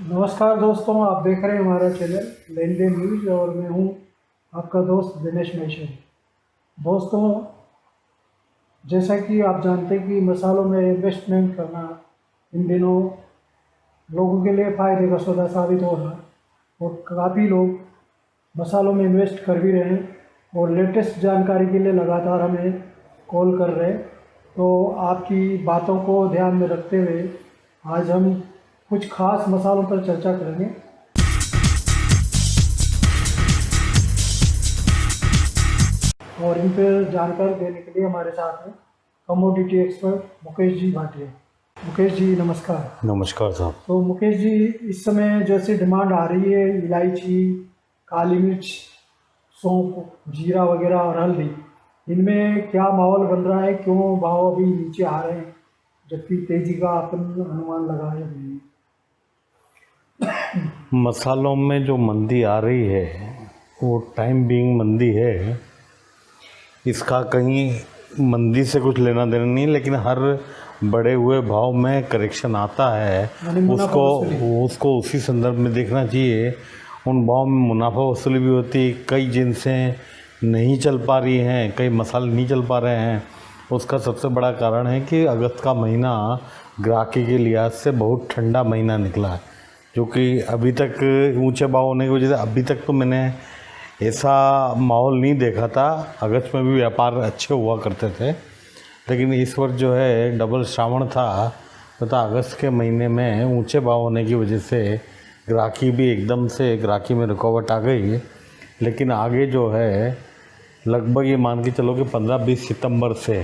नमस्कार दोस्तों, आप देख रहे हैं हमारा चैनल लेन देन न्यूज़ और मैं हूं आपका दोस्त दिनेश महेश्वरी। दोस्तों, जैसा कि आप जानते हैं कि मसालों में इन्वेस्टमेंट करना इन दिनों लोगों के लिए फ़ायदे का सौदा साबित हो रहा है और काफ़ी लोग मसालों में इन्वेस्ट कर भी रहे हैं और लेटेस्ट जानकारी के लिए लगातार हमें कॉल कर रहे हैं। तो आपकी बातों को ध्यान में रखते हुए आज हम कुछ खास मसालों पर चर्चा करेंगे और इन पर जानकारी देने के लिए हमारे साथ हैं कमोडिटी एक्सपर्ट मुकेश जी भाटिया। मुकेश जी नमस्कार। नमस्कार साहब। तो मुकेश जी, इस समय जैसे डिमांड आ रही है इलायची, काली मिर्च, सौंफ, जीरा वगैरह और हल्दी, इनमें क्या माहौल बन रहा है? क्यों भाव अभी नीचे आ रहे हैं जबकि तेजी का अपन अनुमान लगा रहे हैं? मसालों में जो मंदी आ रही है वो टाइम बीइंग मंदी है। इसका कहीं मंदी से कुछ लेना देना नहीं, लेकिन हर बढ़े हुए भाव में करेक्शन आता है, उसको उसी संदर्भ में देखना चाहिए। उन भाव में मुनाफा वसूली भी होती है। कई जिनसें नहीं चल पा रही हैं, कई मसाले नहीं चल पा रहे हैं। उसका सबसे बड़ा कारण है कि अगस्त का महीना ग्राहकी के लिहाज से बहुत ठंडा महीना निकला है, जो कि अभी तक ऊंचे भाव होने की वजह से अभी तक तो मैंने ऐसा माहौल नहीं देखा था। अगस्त में भी व्यापार अच्छे हुआ करते थे, लेकिन इस वर्ष जो है डबल श्रावण था तथा अगस्त के महीने में ऊंचे भाव होने की वजह से ग्राहकी भी एकदम से ग्राहकी में रुकावट आ गई। लेकिन आगे जो है लगभग ये मान के चलो कि 15-20 सितंबर से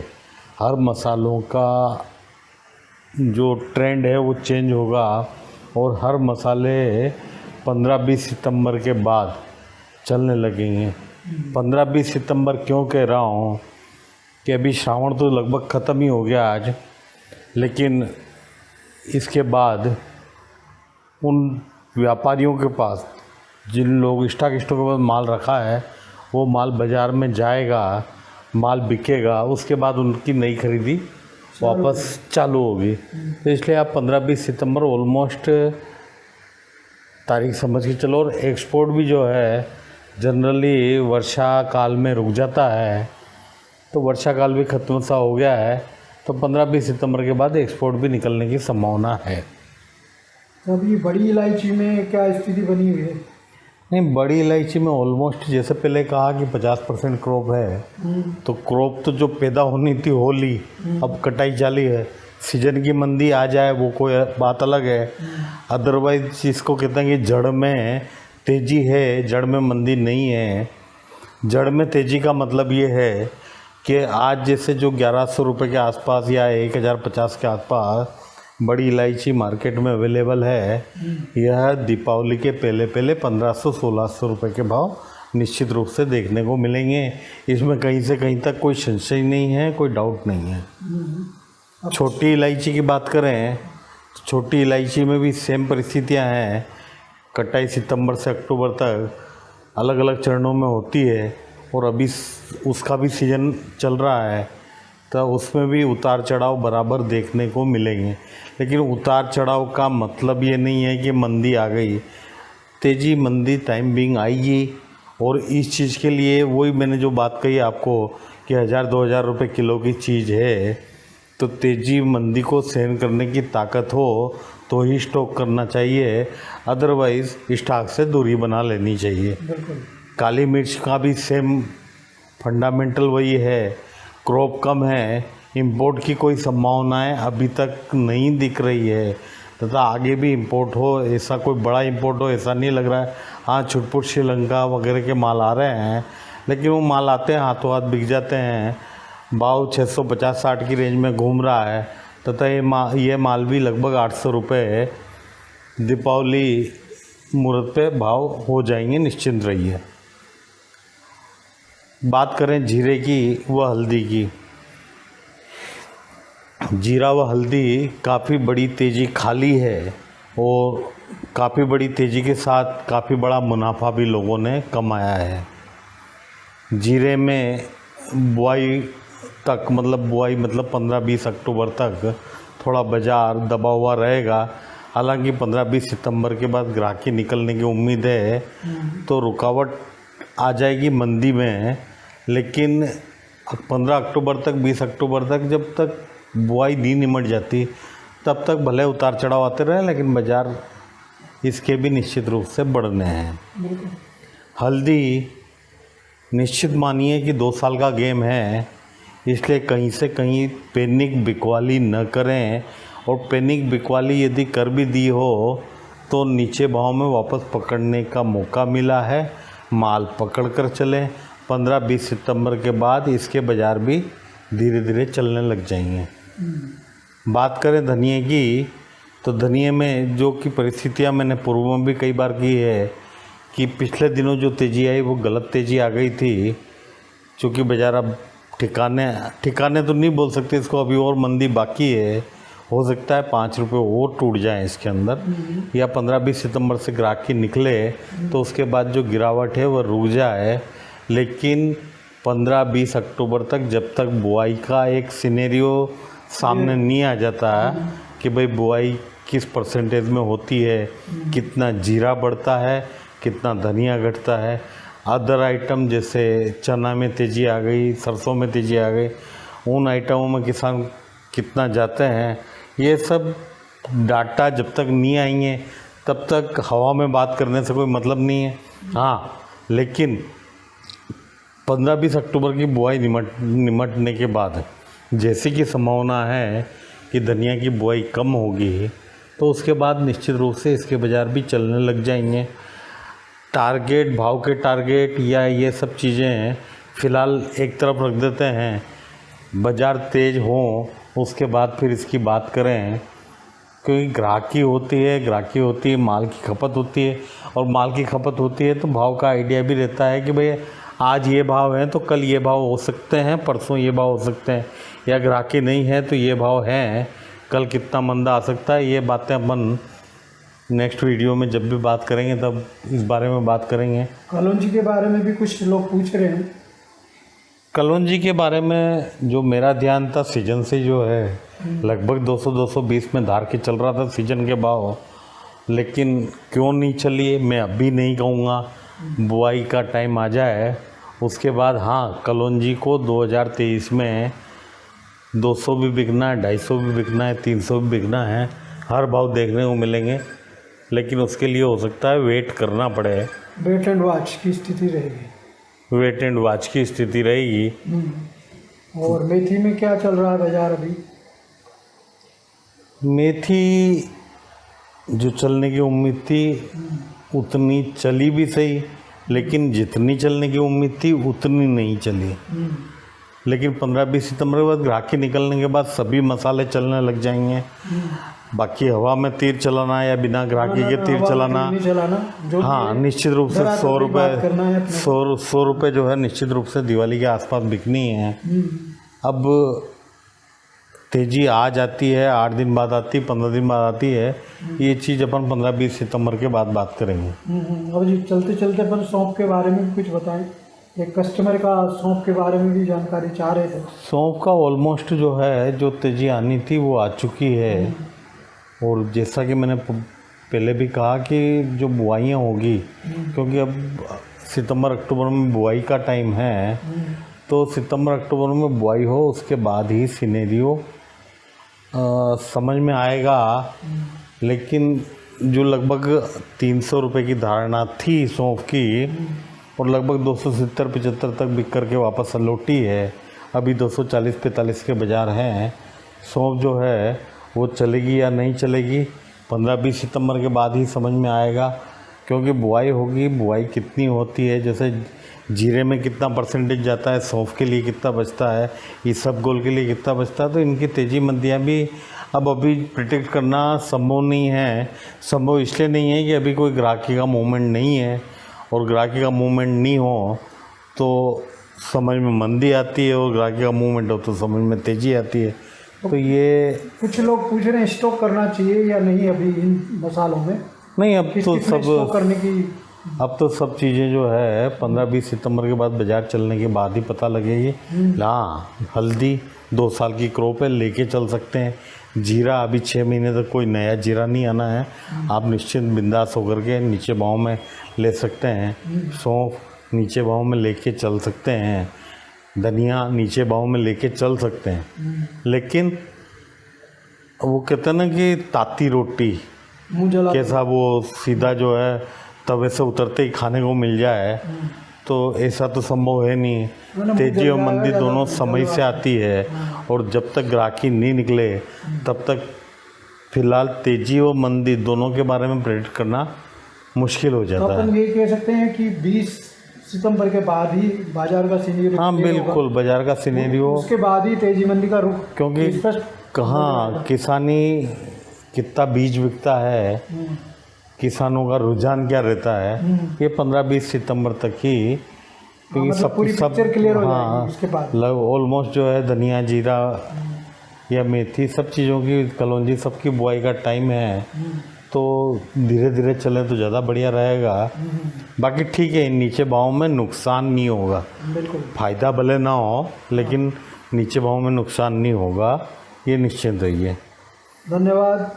हर मसालों का जो ट्रेंड है वो चेंज होगा और हर मसाले 15-20 सितंबर के बाद चलने लगेंगे। 15-20 सितंबर क्यों कह रहा हूँ कि अभी श्रावण तो लगभग ख़त्म ही हो गया आज, लेकिन इसके बाद उन व्यापारियों के पास जिन लोग स्टॉकों के पास माल रखा है वो माल बाज़ार में जाएगा, माल बिकेगा, उसके बाद उनकी नई खरीदी वापस चालू होगी। तो इसलिए आप 15-20 सितंबर ऑलमोस्ट तारीख समझ के चलो। और एक्सपोर्ट भी जो है जनरली वर्षा काल में रुक जाता है, तो वर्षा काल भी ख़त्म सा हो गया है, तो 15-20 सितंबर के बाद एक्सपोर्ट भी निकलने की संभावना है। तो अभी बड़ी इलायची में क्या स्थिति बनी हुई है? नहीं, बड़ी इलायची में ऑलमोस्ट जैसे पहले कहा कि 50% क्रॉप है, तो क्रॉप तो जो पैदा होनी थी हो ली, अब कटाई चाली है। सीजन की मंदी आ जाए वो कोई बात अलग है, अदरवाइज इसको कहते हैं कि जड़ में तेज़ी है, जड़ में मंदी नहीं है। जड़ में तेज़ी का मतलब ये है कि आज जैसे जो 1100 रुपये के आसपास या 1050 के आसपास बड़ी इलायची मार्केट में अवेलेबल है, यह दीपावली के पहले 1500-1600 रुपये के भाव निश्चित रूप से देखने को मिलेंगे। इसमें कहीं से कहीं तक कोई संशय नहीं है, कोई डाउट नहीं है। छोटी इलायची की बात करें तो छोटी इलायची में भी सेम परिस्थितियां हैं। कटाई सितंबर से अक्टूबर तक अलग अलग चरणों में होती है और अभी उसका भी सीज़न चल रहा है, तो उसमें भी उतार चढ़ाव बराबर देखने को मिलेंगे। लेकिन उतार चढ़ाव का मतलब ये नहीं है कि मंदी आ गई। तेज़ी मंदी टाइम बीइंग आएगी, और इस चीज़ के लिए वही मैंने जो बात कही आपको कि 1000-2000 रुपये किलो की चीज़ है, तो तेज़ी मंदी को सहन करने की ताकत हो तो ही स्टॉक करना चाहिए, अदरवाइज़ स्टॉक से दूरी बना लेनी चाहिए। काली मिर्च का भी सेम फंडामेंटल वही है। क्रॉप कम है, इंपोर्ट की कोई संभावनाएं अभी तक नहीं दिख रही है, तथा आगे भी इंपोर्ट हो, ऐसा कोई बड़ा इंपोर्ट हो ऐसा नहीं लग रहा है। हाँ, छुटपुट श्रीलंका वगैरह के माल आ रहे हैं, लेकिन वो माल आते हैं हाथों हाथ बिक जाते हैं। भाव 650-60 की रेंज में घूम रहा है, तथा ये माल भी लगभग 800 रुपये दीपावली मुहूर्त पे भाव हो जाएंगे, निश्चिंत रहिए। बात करें जीरे की व हल्दी की, जीरा व हल्दी काफ़ी बड़ी तेज़ी खाली है और काफ़ी बड़ी तेज़ी के साथ काफ़ी बड़ा मुनाफा भी लोगों ने कमाया है। जीरे में बुआई तक मतलब 15-20 अक्टूबर तक थोड़ा बाज़ार दबा हुआ रहेगा। हालांकि 15-20 सितंबर के बाद ग्राहकी निकलने की उम्मीद है, तो रुकावट आ जाएगी मंदी में। लेकिन 15 अक्टूबर तक, 20 अक्टूबर तक, जब तक बुआई नहीं निमट जाती तब तक भले उतार चढ़ाव आते रहे, लेकिन बाज़ार इसके भी निश्चित रूप से बढ़ने हैं। बिल्कुल। हल्दी निश्चित मानिए कि 2 साल का गेम है, इसलिए कहीं से कहीं पैनिक बिकवाली न करें, और पैनिक बिकवाली यदि कर भी दी हो तो नीचे भाव में वापस पकड़ने का मौका मिला है, माल पकड़ कर चलें। 15-20 सितंबर के बाद इसके बाज़ार भी धीरे धीरे चलने लग जाएंगे। बात करें धनिये की, तो धनिये में जो कि परिस्थितियां मैंने पूर्व में भी कई बार की है कि पिछले दिनों जो तेज़ी आई वो गलत तेज़ी आ गई थी, क्योंकि बाज़ार अब ठिकाने तो नहीं बोल सकते इसको, अभी और मंदी बाकी है। हो सकता है 5 रुपये और टूट जाए इसके अंदर, या 15-20 सितंबर से ग्राहकी निकले तो उसके बाद जो गिरावट है वह रुक जाए। लेकिन 15-20 अक्टूबर तक, जब तक बुआई का एक सिनेरियो सामने नहीं आ जाता कि भाई बुआई किस परसेंटेज में होती है, कितना जीरा बढ़ता है, कितना धनिया घटता है, अदर आइटम जैसे चना में तेज़ी आ गई, सरसों में तेज़ी आ गई, उन आइटमों में किसान कितना जाते हैं, ये सब डाटा जब तक नहीं आएंगे तब तक हवा में बात करने से कोई मतलब नहीं है। हाँ, लेकिन 15-20 अक्टूबर की बुआई निमटने के बाद जैसी कि संभावना है कि धनिया की बुआई कम होगी, तो उसके बाद निश्चित रूप से इसके बाज़ार भी चलने लग जाएंगे। टारगेट, भाव के टारगेट या ये सब चीज़ें फ़िलहाल एक तरफ रख देते हैं, बाज़ार तेज़ हो उसके बाद फिर इसकी बात करें, क्योंकि ग्राहकी होती है, माल की खपत होती है, और माल की खपत होती है तो भाव का आइडिया भी रहता है कि भाई आज ये भाव है तो कल ये भाव हो सकते हैं, परसों ये भाव हो सकते हैं, या ग्राहकी नहीं है तो ये भाव हैं, कल कितना मंदा आ सकता है। ये बातें अपन नेक्स्ट वीडियो में जब भी बात करेंगे तब इस बारे में बात करेंगे। कलौंजी के बारे में भी कुछ लोग पूछ रहे हैं। कलौंजी के बारे में जो मेरा ध्यान था, सीजन से जो है लगभग 200-220 में धार के चल रहा था सीजन के भाव, लेकिन क्यों नहीं चली मैं अभी नहीं कहूँगा। बुआई का टाइम आ जाए उसके बाद हाँ, कलौंजी को 2023 में 200 भी बिकना है, 250 भी बिकना है, 300 भी बिकना है, हर भाव देखने को मिलेंगे। लेकिन उसके लिए हो सकता है वेट करना पड़े, वेट एंड वॉच की स्थिति रहेगी। वेट एंड वॉच की स्थिति रहेगी। और मेथी में क्या चल रहा है बाजार अभी? मेथी जो चलने की उम्मीद थी उतनी चली भी सही, लेकिन जितनी चलने की उम्मीद थी उतनी नहीं चली। लेकिन 15-20 सितंबर के बाद ग्राहकी निकलने के बाद सभी मसाले चलने लग जाएंगे। बाकी हवा में तीर चलाना या बिना ग्राहकी के तीर चलाना, हाँ, निश्चित रूप से 100 रुपये जो है निश्चित रूप से दिवाली के आसपास बिकनी है। अब तेज़ी आ जाती है, 8 दिन बाद आती, 15 दिन बाद आती है, ये चीज़ अपन 15-20 सितंबर के बाद बात करेंगे। अब जी चलते चलते अपन सौंफ के बारे में भी कुछ बताएं। एक कस्टमर का सौंफ के बारे में भी जानकारी चाह रहे थे। सौंफ का ऑलमोस्ट जो है जो तेज़ी आनी थी वो आ चुकी है, और जैसा कि मैंने पहले भी कहा कि जो बुआइयाँ होगी, क्योंकि अब सितंबर अक्टूबर में बुआई का टाइम है, तो सितंबर अक्टूबर में बुआई हो उसके बाद ही सिनेरियो समझ में आएगा। लेकिन जो लगभग 300 रुपये की धारणा थी सौंफ की, और लगभग 270-75 तक बिक करके वापस लौटी है, अभी 240-45 के बाज़ार हैं। सौंफ जो है वो चलेगी या नहीं चलेगी 15-20 सितंबर के बाद ही समझ में आएगा, क्योंकि बुआई होगी, बुआई कितनी होती है, जैसे जीरे में कितना परसेंटेज जाता है, सौंफ के लिए कितना बचता है, इसबगोल के लिए कितना बचता है, तो इनकी तेज़ी मंदियाँ भी अब अभी प्रिडिक्ट करना संभव नहीं है। संभव इसलिए नहीं है कि अभी कोई ग्राहकी का मूवमेंट नहीं है, और ग्राहकी का मूवमेंट नहीं हो तो समझ में मंदी आती है, और ग्राहकी का मूवमेंट हो तो समझ में तेज़ी आती है। तो ये कुछ लोग पूछ रहे हैं स्टॉक करना चाहिए या नहीं अभी इन मसालों में? नहीं, अब तो सब स्टॉक करने की अब तो सब चीज़ें जो है 15-20 सितंबर के बाद बाज़ार चलने के बाद ही पता लगेगी। हाँ, हल्दी 2 साल की क्रॉप है, लेके चल सकते हैं। जीरा अभी 6 महीने तक कोई नया जीरा नहीं आना है, आप निश्चिंत बिंदास होकर के नीचे भाव में ले सकते हैं। सौंफ नीचे भाव में लेके चल सकते हैं, धनिया नीचे भाव में लेके चल सकते हैं। लेकिन वो कहते हैं ना कि ताती रोटी मुँह जला कैसा, वो सीधा जो है तवे से उतरते ही खाने को मिल जाए, तो ऐसा तो संभव है नहीं। तेजी और मंदी दोनों समय से आती है, और जब तक ग्राहकी नहीं निकले तब तक फिलहाल तेजी और मंदी दोनों के बारे में प्रेडिक्ट करना मुश्किल हो तो जाता है। अपन ये कह सकते हैं कि 20 सितंबर के बाद ही बाजार का सिनेरियो हाँ क्लियर होगा। बिल्कुल, बाजार का सिनेरियो, उसके बाद ही तेजी मंदी का रुख, क्योंकि स्पष्ट कहाँ किसानी कितना बीज बिकता है, किसानों का रुझान क्या रहता है, ये 15-20 सितंबर तक ही, क्योंकि मतलब पूरी पिक्चर क्लियर हो जाएगी इसके बाद। ऑलमोस्ट जो है धनिया, जीरा या मेथी, सब चीज़ों की, कलौंजी, सबकी बुआई का टाइम है। तो धीरे धीरे चले तो ज़्यादा बढ़िया रहेगा। बाकी ठीक है, नीचे भाव में नुकसान नहीं होगा, बिल्कुल फ़ायदा भले ना हो लेकिन नीचे भाव में नुकसान नहीं होगा, ये निश्चिंत रहिए। धन्यवाद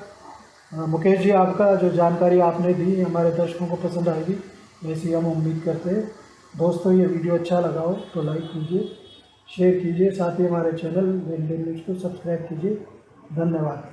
मुकेश जी, आपका जो जानकारी आपने दी हमारे दर्शकों को पसंद आएगी, ऐसी हम उम्मीद करते हैं। दोस्तों, ये वीडियो अच्छा लगा हो तो लाइक कीजिए, शेयर कीजिए, साथ ही हमारे चैनल लेन देन न्यूज़ को सब्सक्राइब कीजिए। धन्यवाद।